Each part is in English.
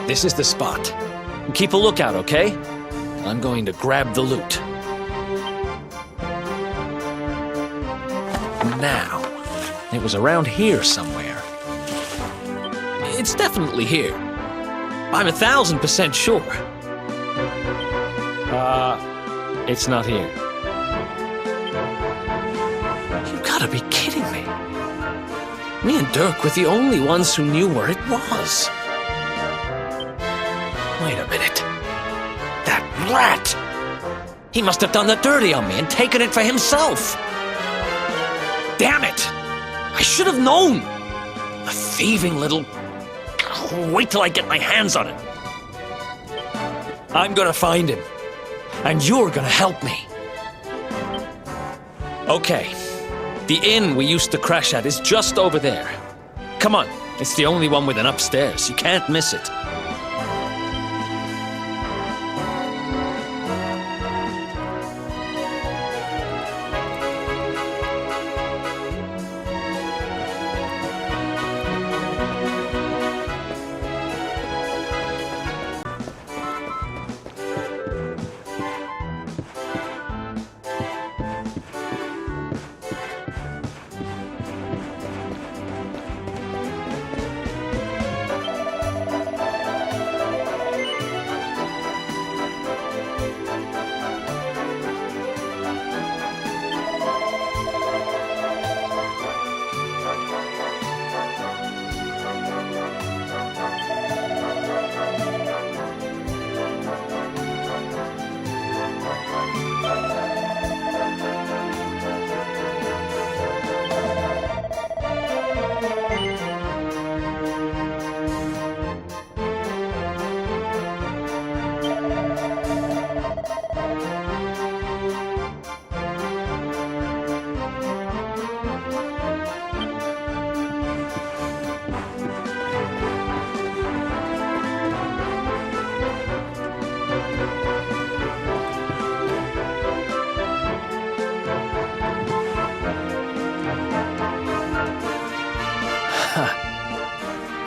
This is the spot. Keep a lookout, okay? I'm going to grab the loot. Now, it was around here somewhere. It's definitely here. I'm 1,000% sure. It's not here. You gotta be kidding me. Me and Dirk were the only ones who knew where it was. Wait a minute. That rat! He must have done the dirty on me and taken it for himself. Damn it! I should have known! A thieving little... Wait till I get my hands on him. I'm gonna find him. And you're gonna help me. Okay. The inn we used to crash at is just over there. Come on. It's the only one with an upstairs. You can't miss it.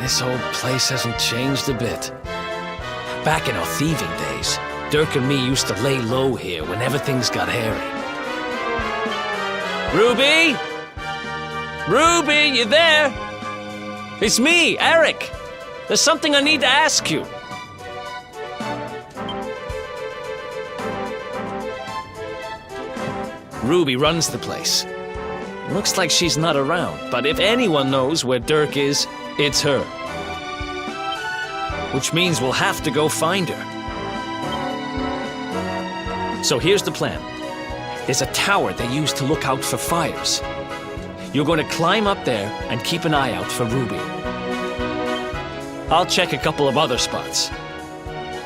This whole place hasn't changed a bit. Back in our thieving days, Dirk and me used to lay low here whenever things got hairy. Ruby? Ruby, you there? It's me, Eric. There's something I need to ask you. Ruby runs the place. Looks like she's not around, but if anyone knows where Dirk is, it's her. Which means we'll have to go find her. So here's the plan. There's a tower they use to look out for fires. You're going to climb up there and keep an eye out for Ruby. I'll check a couple of other spots.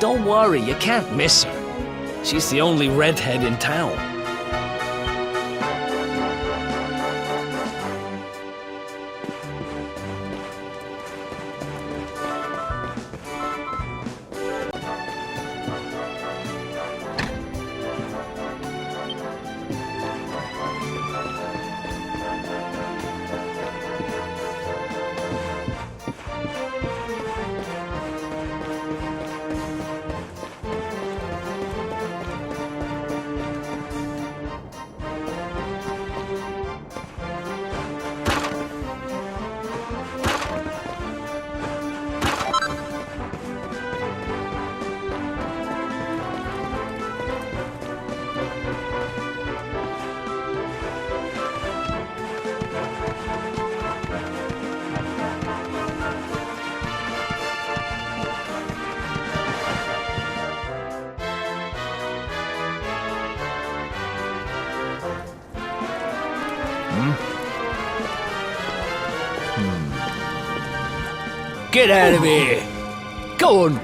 Don't worry, you can't miss her. She's the only redhead in town. Get out of here! Go on!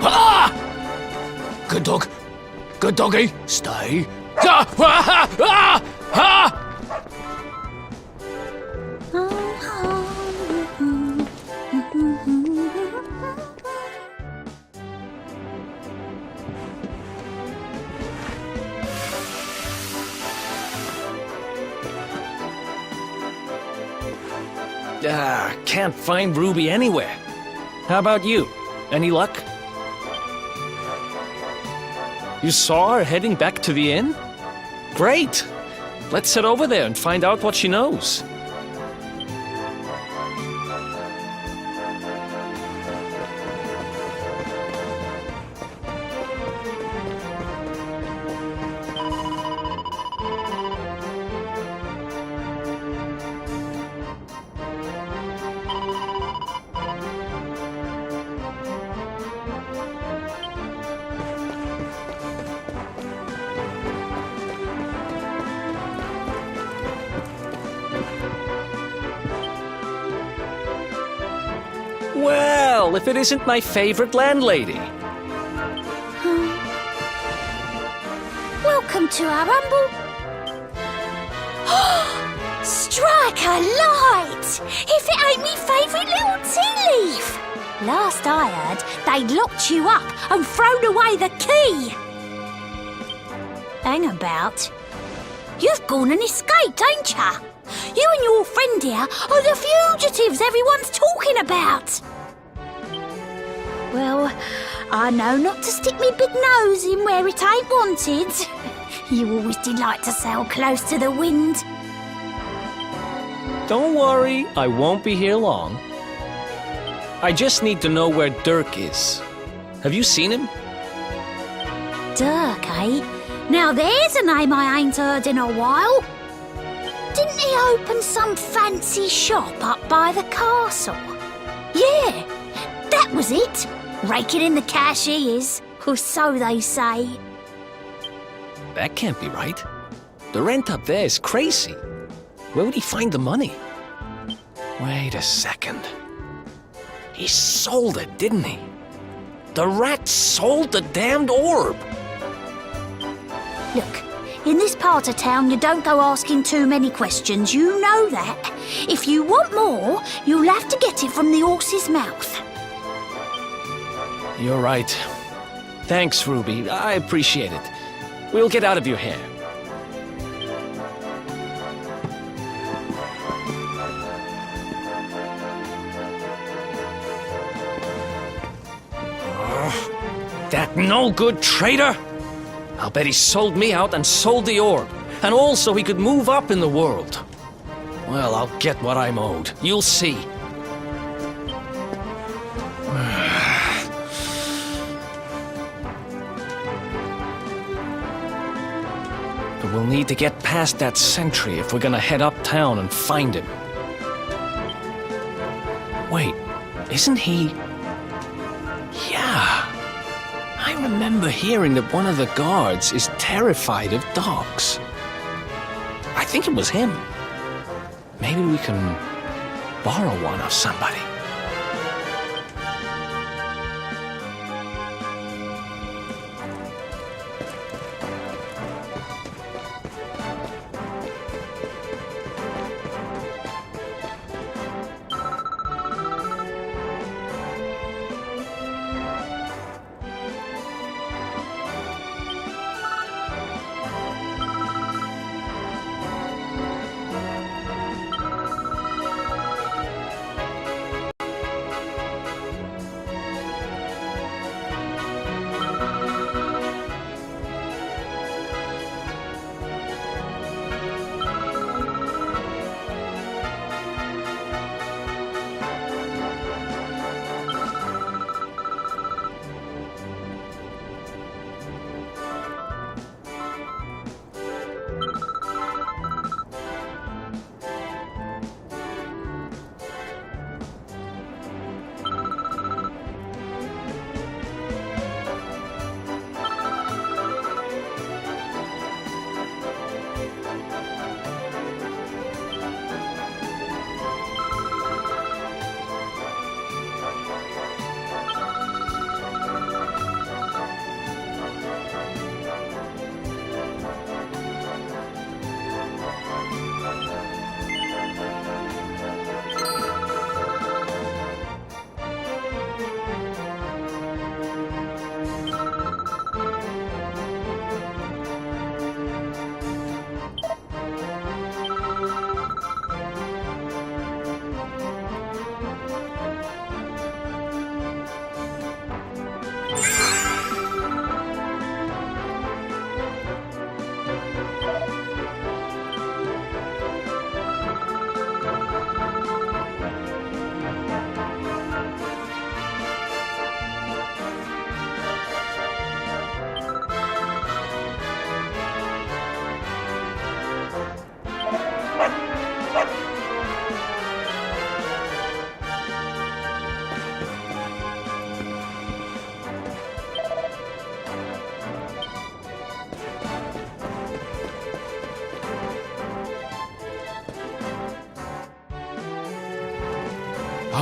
Ah! Good dog. Good doggy. Stay. Ah! Ah! Ah! Ah! Can't find Ruby anywhere. How about you? Any luck? You saw her heading back to the inn? Great! Let's head over there and find out what she knows. Well, if it isn't my favorite landlady. Welcome to our humble... Strike a light! If it ain't me favourite little tea leaf! Last I heard, they'd locked you up and thrown away the key! Hang about. You've gone and escaped, ain't ya? You and your friend here are the fugitives everyone's talking about! Well, I know not to stick me big nose in where it ain't wanted. You always delight to sail close to the wind. Don't worry, I won't be here long. I just need to know where Dirk is. Have you seen him? Dirk, eh? Now there's a name I ain't heard in a while. Didn't he open some fancy shop up by the castle? Yeah, that was it. Raking in the cash he is, or so they say. That can't be right. The rent up there is crazy. Where would he find the money? Wait a second. He sold it, didn't he? The rat sold the damned orb. Look, in this part of town you don't go asking too many questions, you know that. If you want more, you'll have to get it from the horse's mouth. You're right. Thanks, Ruby. I appreciate it. We'll get out of your hair. That no-good traitor! I'll bet he sold me out and sold the orb. And also he could move up in the world. Well, I'll get what I'm owed. You'll see. But we'll need to get past that sentry if we're gonna head uptown and find him. Wait, isn't he... Yeah. I remember hearing that one of the guards is terrified of dogs. I think it was him. Maybe we can borrow one of somebody.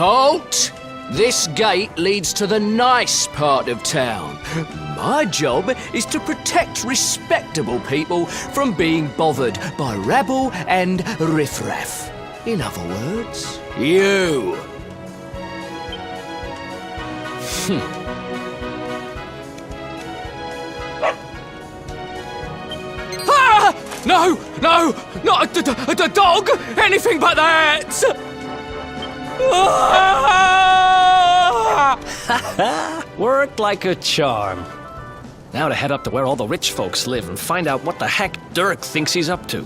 Halt! This gate leads to the nice part of town. My job is to protect respectable people from being bothered by rabble and riffraff. In other words, you. Ah! No, no, not the dog! Anything but that! Ah! Worked like a charm. Now to head up to where all the rich folks live and find out what the heck Dirk thinks he's up to.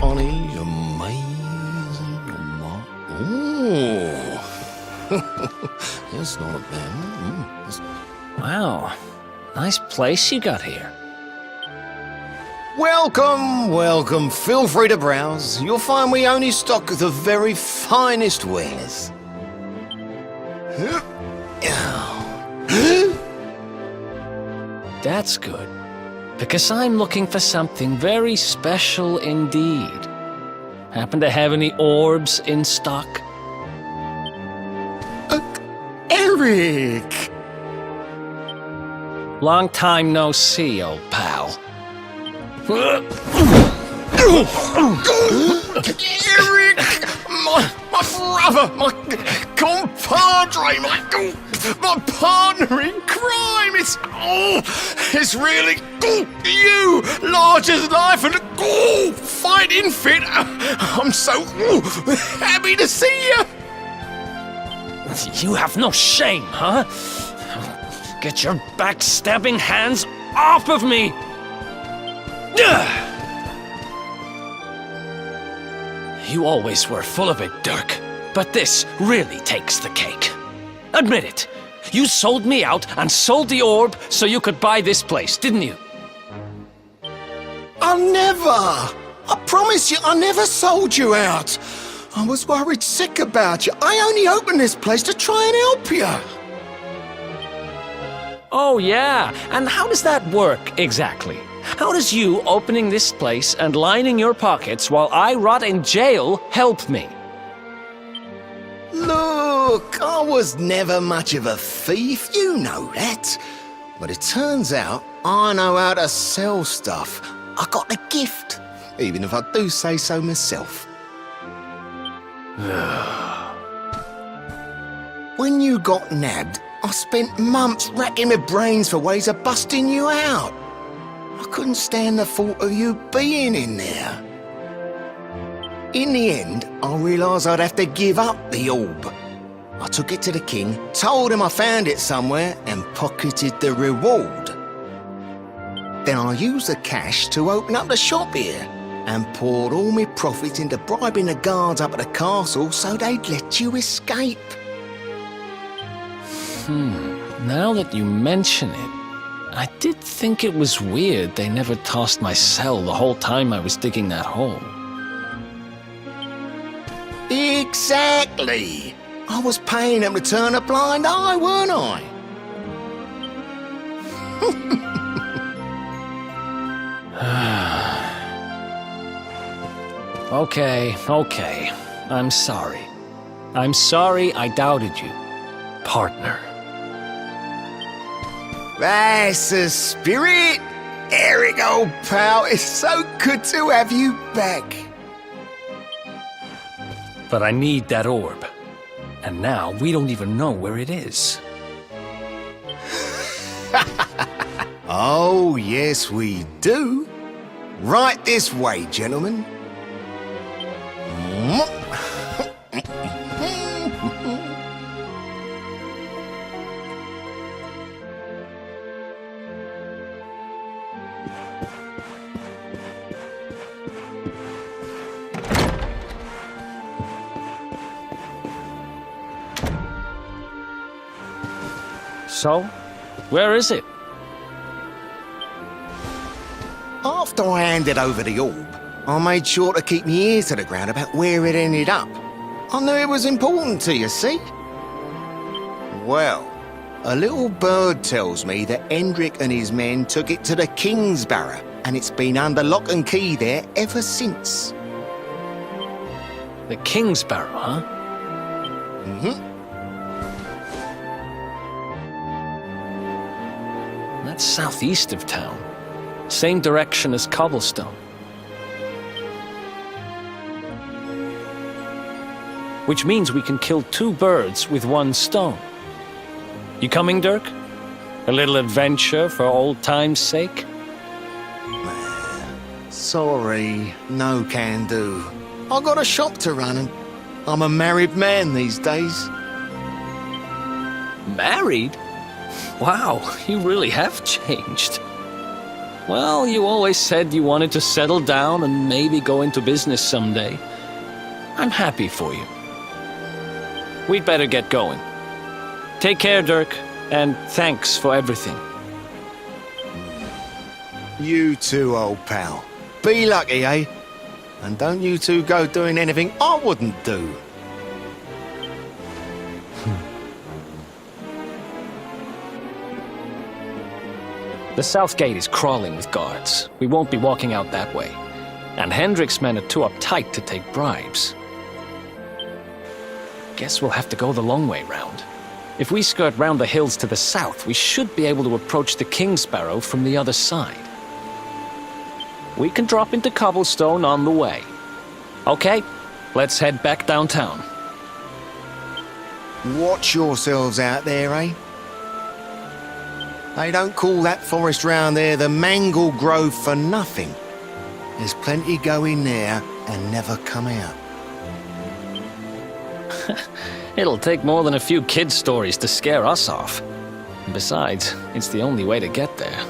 Bonnie, amazing. Oh, it's not a bad. Wow, nice place you got here. Welcome, welcome. Feel free to browse. You'll find we only stock the very finest wares. That's good, because I'm looking for something very special indeed. Happen to have any orbs in stock? Eric! Long time no see, old pal. Eric! My brother! My compadre! My partner in crime! It's really you! Large as life and fighting fit! I'm so happy to see you! You have no shame, huh? Get your backstabbing hands off of me! You always were full of it, Dirk, but this really takes the cake. Admit it. You sold me out and sold the orb so you could buy this place, didn't you? I never! I promise you, I never sold you out. I was worried sick about you. I only opened this place to try and help you. Oh, yeah. And how does that work, exactly? How does you opening this place and lining your pockets while I rot in jail help me? Look, I was never much of a thief, you know that. But it turns out I know how to sell stuff. I got a gift, even if I do say so myself. When you got nabbed, I spent months racking my brains for ways of busting you out. I couldn't stand the thought of you being in there. In the end, I realised I'd have to give up the orb. I took it to the king, told him I found it somewhere, and pocketed the reward. Then I used the cash to open up the shop here, and poured all my profits into bribing the guards up at the castle so they'd let you escape. Now that you mention it, I did think it was weird they never tossed my cell the whole time I was digging that hole. Exactly! I was paying them to turn a blind eye, weren't I? Okay. I'm sorry. I'm sorry I doubted you, partner. That's the spirit! Eric, old pal, it's so good to have you back. But I need that orb. And now we don't even know where it is. Oh, yes, we do. Right this way, gentlemen. So, where is it? After I handed over the orb, I made sure to keep my ears to the ground about where it ended up. I knew it was important to you, see? Well, a little bird tells me that Hendrik and his men took it to the King's Barrow, and it's been under lock and key there ever since. The King's Barrow, huh? Mm-hmm. That's southeast of town. Same direction as Cobblestone. Which means we can kill two birds with one stone. You coming, Dirk? A little adventure for old time's sake? Sorry, no can do. I got a shop to run and I'm a married man these days. Married? Wow, you really have changed. Well, you always said you wanted to settle down and maybe go into business someday. I'm happy for you. We'd better get going. Take care, Dirk, and thanks for everything. You too, old pal. Be lucky, eh? And don't you two go doing anything I wouldn't do. The south gate is crawling with guards. We won't be walking out that way. And Hendrik's men are too uptight to take bribes. Guess we'll have to go the long way round. If we skirt round the hills to the south, we should be able to approach the King's Barrow from the other side. We can drop into Cobblestone on the way. Okay, let's head back downtown. Watch yourselves out there, eh? They don't call that forest round there the Mangle Grove for nothing. There's plenty go in there and never come out. It'll take more than a few kid stories to scare us off. And besides, it's the only way to get there.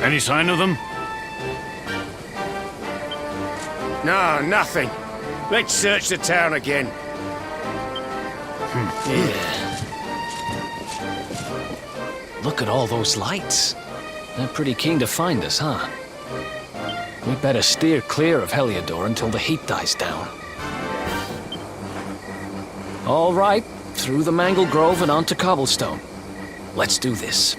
Any sign of them? No, nothing. Let's search the town again. Look at all those lights. They're pretty keen to find us, huh? We better steer clear of Heliodor until the heat dies down. All right, through the Mangle Grove and onto Cobblestone. Let's do this.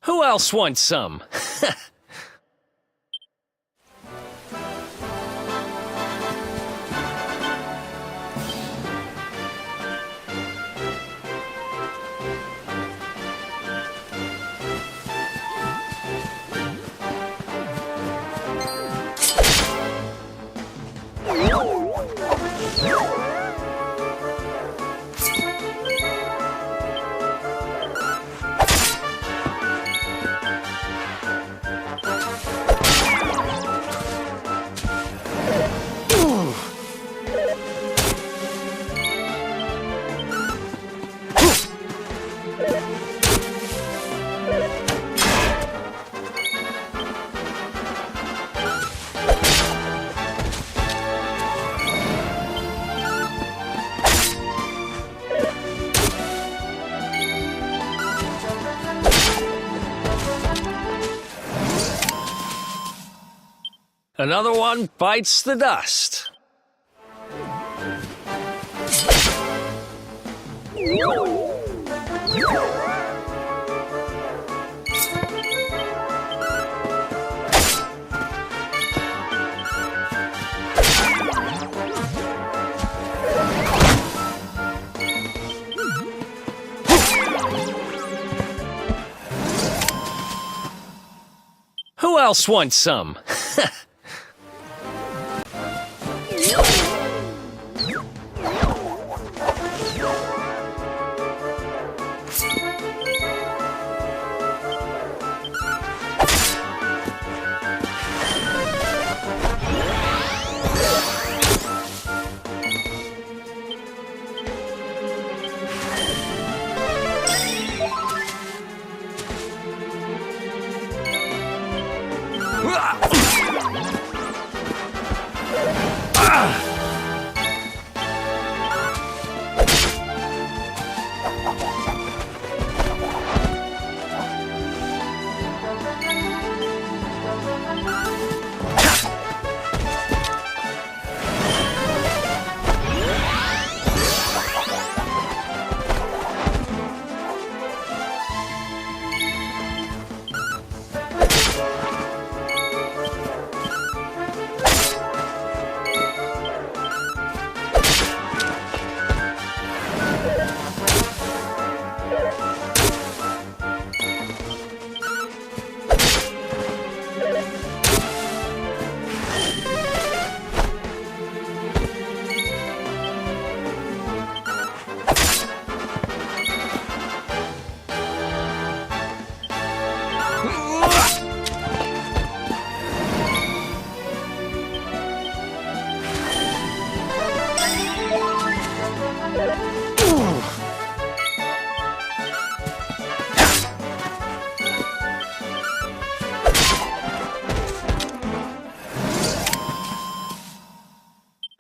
Who else wants some? Another one bites the dust. else wants some?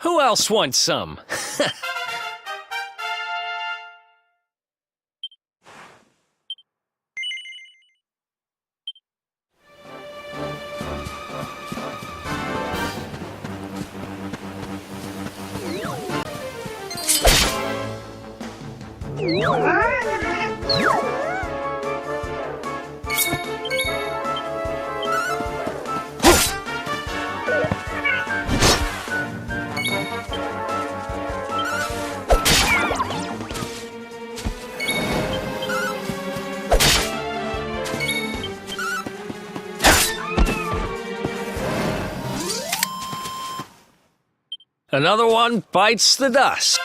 Who else wants some? Another one bites the dust.